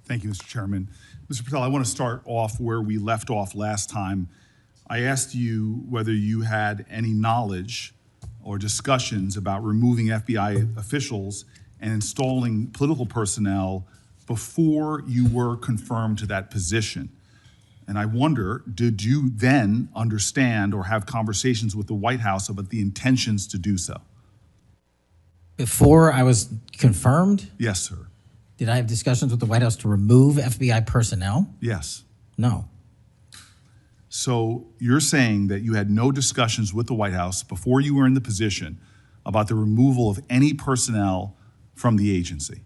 Thank you, Mr. Chairman. Mr. Patel, I want to start off where we left off last time. I asked you whether you had any knowledge or discussions about removing FBI officials and installing political personnel before you were confirmed to that position. And I wonder, did you then understand or have conversations with the White House about the intentions to do so? Before I was confirmed? Yes, sir. Did I have discussions with the White House to remove FBI personnel? Yes. No. So you're saying that you had no discussions with the White House before you were in the position about the removal of any personnel from the agency?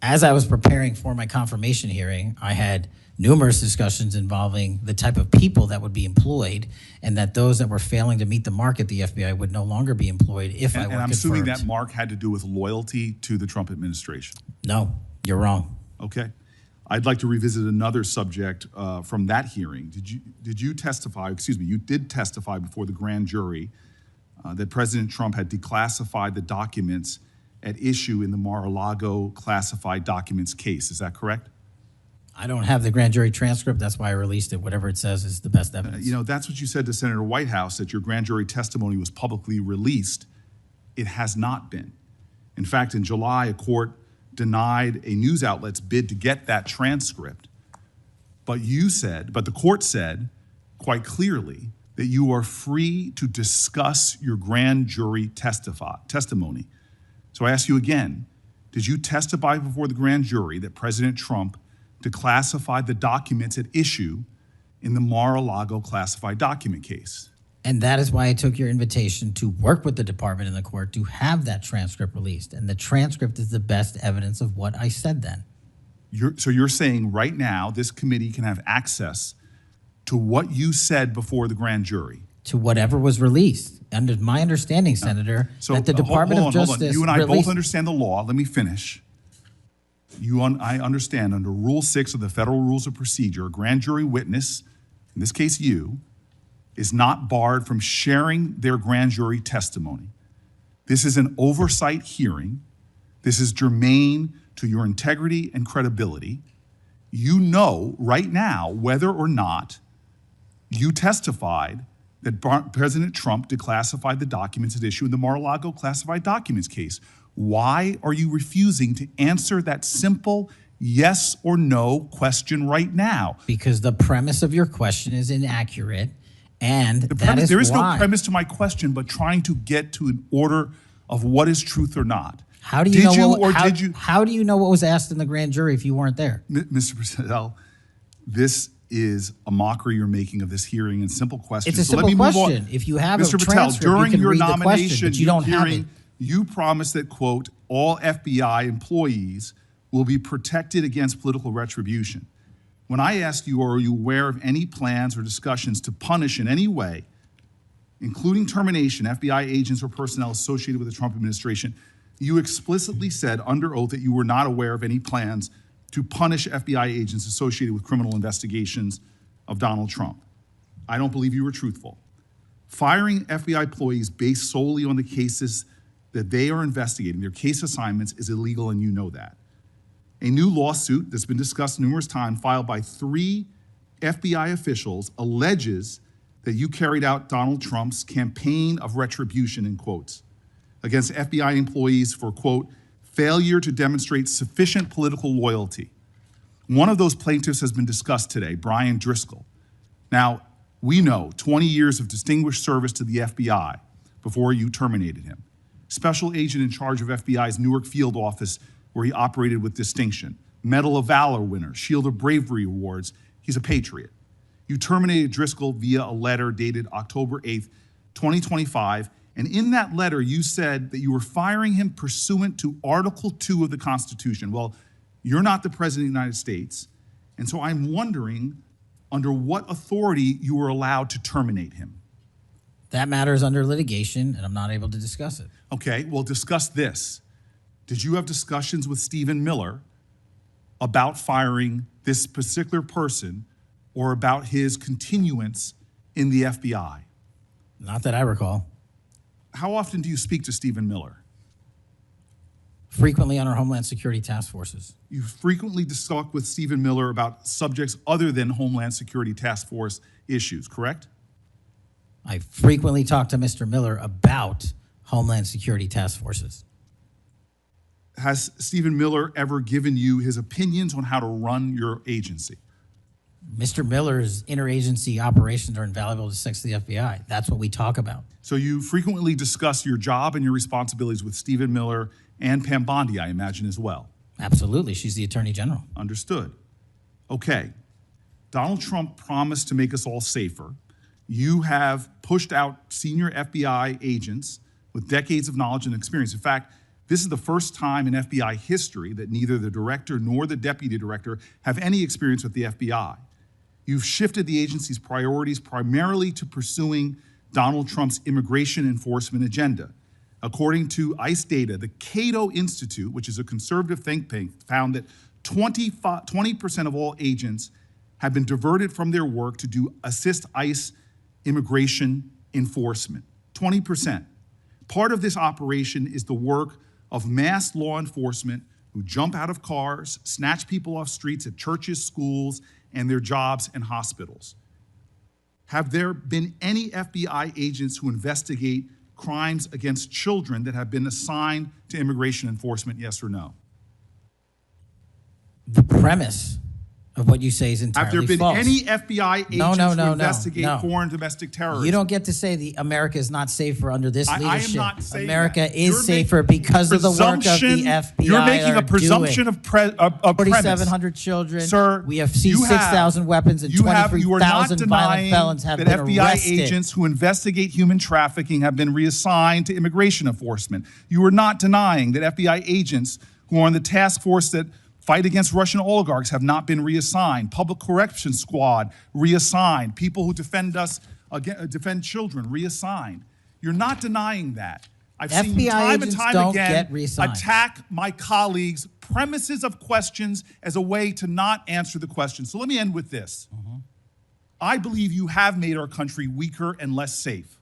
As I was preparing for my confirmation hearing, I had numerous discussions involving the type of people that would be employed, and that those that were failing to meet the mark at the FBI would no longer be employed if I were confirmed. And I'm assuming that mark had to do with loyalty to the Trump administration. No, you're wrong. Okay. I'd like to revisit another subject from that hearing. Did you testify, you did testify before the grand jury that President Trump had declassified the documents at issue in the Mar-a-Lago classified documents case. Is that correct? I don't have the grand jury transcript. That's why I released it. Whatever it says is the best evidence. That's what you said to Senator Whitehouse, that your grand jury testimony was publicly released. It has not been. In fact, in July, a court denied a news outlet's bid to get that transcript. But the court said quite clearly that you are free to discuss your grand jury testimony. So I ask you again, did you testify before the grand jury that President Trump declassified the documents at issue in the Mar-a-Lago classified document case? And that is why I took your invitation to work with the department and the court to have that transcript released. And the transcript is the best evidence of what I said then. So you're saying right now this committee can have access to what you said before the grand jury? To whatever was released. Under my understanding, Senator, that the Department of Justice You and I both understand the law. Let me finish. I understand under Rule 6 of the Federal Rules of Procedure, a grand jury witness, in this case you, is not barred from sharing their grand jury testimony. This is an oversight hearing. This is germane to your integrity and credibility. You know right now whether or not you testified that President Trump declassified the documents at issue in the Mar-a-Lago classified documents case. Why are you refusing to answer that simple yes or no question right now? Because the premise of your question is inaccurate, and there is no premise to my question, but trying to get to an order of what is truth or not. How do you How do you know what was asked in the grand jury if you weren't there? Mr. Patel, this is a mockery you're making of this hearing and simple questions. It's a simple question. If you have Mr. a transcript, Patel, during you can your read nomination the question, but you don't have it. You promised that, quote, all FBI employees will be protected against political retribution. When I asked you, are you aware of any plans or discussions to punish in any way, including termination, FBI agents or personnel associated with the Trump administration, you explicitly said under oath that you were not aware of any plans to punish FBI agents associated with criminal investigations of Donald Trump. I don't believe you were truthful. Firing FBI employees based solely on the cases that they are investigating, their case assignments, is illegal, and you know that. A new lawsuit that's been discussed numerous times, filed by 3 FBI officials, alleges that you carried out Donald Trump's campaign of retribution, in quotes, against FBI employees for, quote, failure to demonstrate sufficient political loyalty. One of those plaintiffs has been discussed today, Brian Driscoll. Now, we know 20 years of distinguished service to the FBI before you terminated him. Special agent in charge of FBI's Newark field office, where he operated with distinction. Medal of Valor winner, Shield of Bravery awards. He's a patriot. You terminated Driscoll via a letter dated October 8th, 2025, and in that letter, you said that you were firing him pursuant to Article 2 of the Constitution. Well, you're not the President of the United States, and so I'm wondering under what authority you were allowed to terminate him. That matter is under litigation, and I'm not able to discuss it. Okay, well, discuss this. Did you have discussions with Stephen Miller about firing this particular person or about his continuance in the FBI? Not that I recall. How often do you speak to Stephen Miller? Frequently on our Homeland Security task forces. You frequently talk with Stephen Miller about subjects other than Homeland Security task force issues, correct? I frequently talk to Mr. Miller about Homeland Security task forces. Has Stephen Miller ever given you his opinions on how to run your agency? Mr. Miller's interagency operations are invaluable to the FBI. That's what we talk about. So you frequently discuss your job and your responsibilities with Stephen Miller and Pam Bondi, I imagine, as well. Absolutely. She's the Attorney General. Understood. Okay. Donald Trump promised to make us all safer. You have pushed out senior FBI agents with decades of knowledge and experience. In fact, this is the first time in FBI history that neither the director nor the deputy director have any experience with the FBI. You've shifted the agency's priorities primarily to pursuing Donald Trump's immigration enforcement agenda. According to ICE data, the Cato Institute, which is a conservative think tank, found that 20% of all agents have been diverted from their work to assist ICE immigration enforcement. 20%. Part of this operation is the work of mass law enforcement who jump out of cars, snatch people off streets at churches, schools, and their jobs and hospitals. Have there been any FBI agents who investigate crimes against children that have been assigned to immigration enforcement, yes or no? The premise of what you say is entirely false. Have there been any FBI agents who investigate no. foreign domestic terrorism? You don't get to say America is not safer under this leadership. I am not saying America that. is safer because of the work of the FBI. You're making a presumption of premise. 4,700 children. Sir, we have seized 6,000 weapons and 23,000 violent felons have been arrested. That FBI agents who investigate human trafficking have been reassigned to immigration enforcement. You are not denying that FBI agents who are on the task force that fight against Russian oligarchs have not been reassigned. Public Corrections Squad reassigned. People who defend children reassigned. You're not denying that. I've seen you time and time again attack my colleagues' premises of questions as a way to not answer the question. So let me end with this. I believe you have made our country weaker and less safe.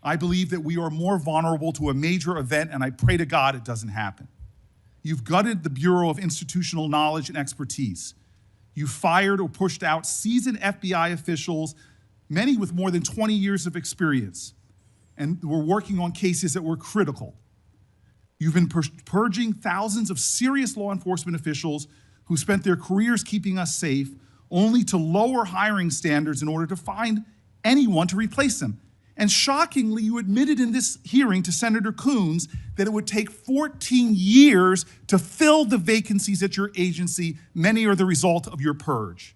I believe that we are more vulnerable to a major event, and I pray to God it doesn't happen. You've gutted the Bureau of Institutional Knowledge and Expertise. You fired or pushed out seasoned FBI officials, many with more than 20 years of experience, and were working on cases that were critical. You've been purging thousands of serious law enforcement officials who spent their careers keeping us safe, only to lower hiring standards in order to find anyone to replace them. And shockingly, you admitted in this hearing to Senator Coons that it would take 14 years to fill the vacancies at your agency. Many are the result of your purge.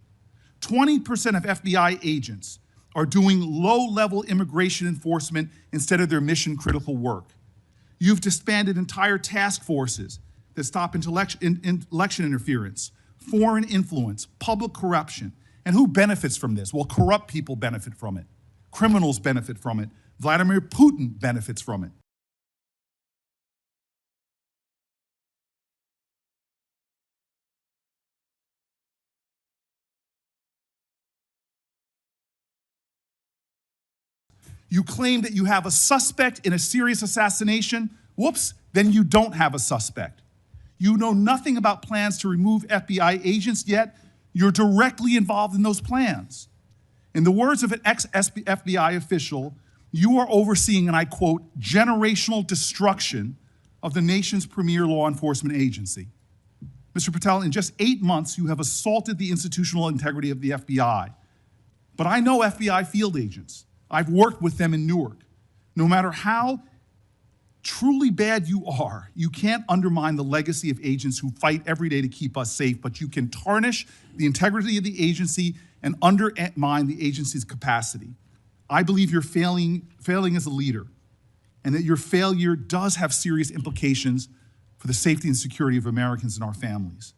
20% of FBI agents are doing low-level immigration enforcement instead of their mission-critical work. You've disbanded entire task forces that stop election interference, foreign influence, public corruption. And who benefits from this? Well, corrupt people benefit from it. Criminals benefit from it. Vladimir Putin benefits from it. You claim that you have a suspect in a serious assassination. Whoops, then you don't have a suspect. You know nothing about plans to remove FBI agents, yet you're directly involved in those plans. In the words of an ex-FBI official, you are overseeing, and I quote, generational destruction of the nation's premier law enforcement agency. Mr. Patel, in just 8 months, you have assaulted the institutional integrity of the FBI. But I know FBI field agents. I've worked with them in Newark. No matter how truly bad you are, you can't undermine the legacy of agents who fight every day to keep us safe, but you can tarnish the integrity of the agency and undermine the agency's capacity. I believe you're failing as a leader, and that your failure does have serious implications for the safety and security of Americans and our families.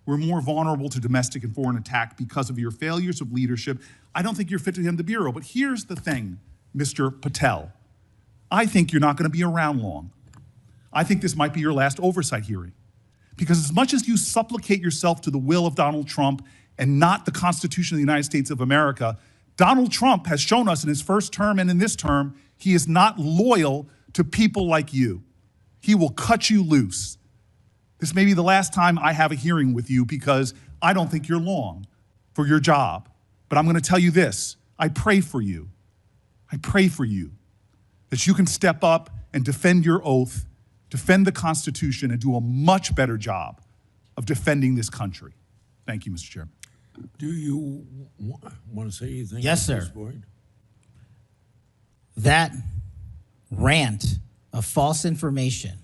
We're more vulnerable to domestic and foreign attack because of your failures of leadership. I don't think you're fit to hand the Bureau, but here's the thing, Mr. Patel. I think you're not going to be around long. I think this might be your last oversight hearing. Because as much as you supplicate yourself to the will of Donald Trump and not the Constitution of the United States of America, Donald Trump has shown us in his first term and in this term, he is not loyal to people like you. He will cut you loose. This may be the last time I have a hearing with you because I don't think you're long for your job. But I'm going to tell you this. I pray for you. I pray for you that you can step up and defend your oath, defend the Constitution, and do a much better job of defending this country. Thank you, Mr. Chairman. Do you want to say anything? Yes, at this sir. point? That rant of false information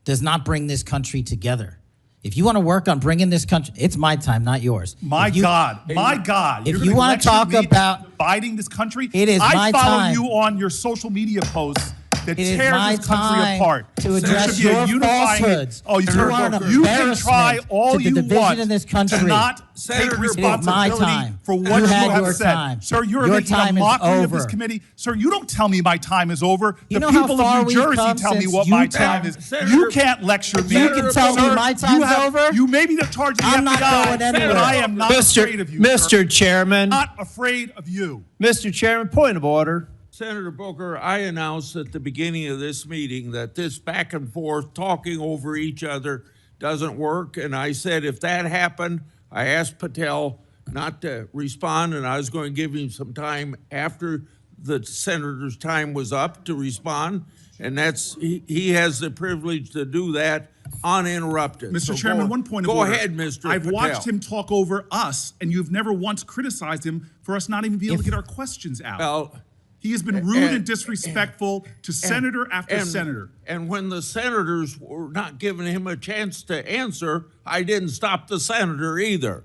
does not bring this country together. If you want to work on bringing this country, it's my time, not yours. My God. If You're you gonna want to lecture talk me about dividing this country, it is my I follow time. you on your social media posts that It is tear my this country time apart. to There address should be a your unifying- falsehoods. Oh, You Senator are an Booker, you can try embarrassment all to the you division want in this country. to not Senator, take it is my responsibility time. for what You you had have your said. time. Sir, you're Your making a time is mockery of this over. committee. Sir, you don't tell me my time is over. You The know how people far of New we've Jersey come tell me since what my you time tell- is. Senator- You can't lecture me. You can tell me Sir, my you time's over? You may be the charge of the I'm not FBI, going anywhere. but I am not afraid of you, Mr. Chairman, Not afraid of you. Mr. Chairman, point of order. Senator Booker, I announced at the beginning of this meeting that this back and forth talking over each other doesn't work. And I said if that happened, I asked Patel not to respond, and I was going to give him some time after the senator's time was up to respond. And he has the privilege to do that uninterrupted. Mr. So Chairman, go- one point of Go order. ahead, Mr. I've Patel. watched him talk over us, and you've never once criticized him for us not even being able to get our questions out. Well, He has been rude and disrespectful to senator after senator. And when the senators were not giving him a chance to answer, I didn't stop the senator either.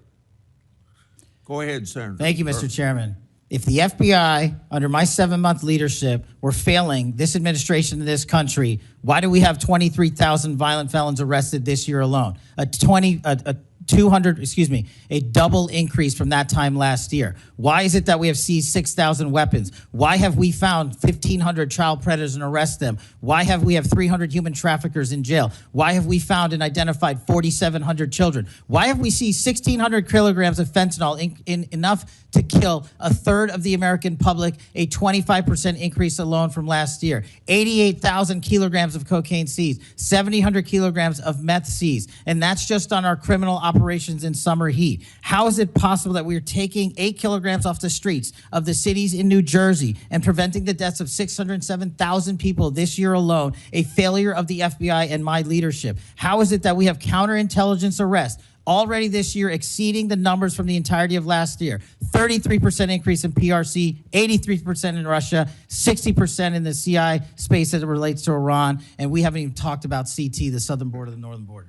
Go ahead, Senator. Thank you, Mr. Chairman. If the FBI, under my 7-month leadership, were failing this administration in this country, why do we have 23,000 violent felons arrested this year alone? A double increase from that time last year. Why is it that we have seized 6,000 weapons? Why have we found 1,500 child predators and arrested them? Why have we 300 human traffickers in jail? Why have we found and identified 4,700 children? Why have we seized 1,600 kilograms of fentanyl, enough to kill a third of the American public, a 25% increase alone from last year? 88,000 kilograms of cocaine seized, 7,000 kilograms of meth seized, and that's just on our criminal operations in summer heat. How is it possible that we are taking 8 kilograms off the streets of the cities in New Jersey and preventing the deaths of 607,000 people this year alone, a failure of the FBI and my leadership? How is it that we have counterintelligence arrests already this year exceeding the numbers from the entirety of last year? 33% increase in PRC, 83% in Russia, 60% in the CI space as it relates to Iran, and we haven't even talked about CT, the southern border, the northern border.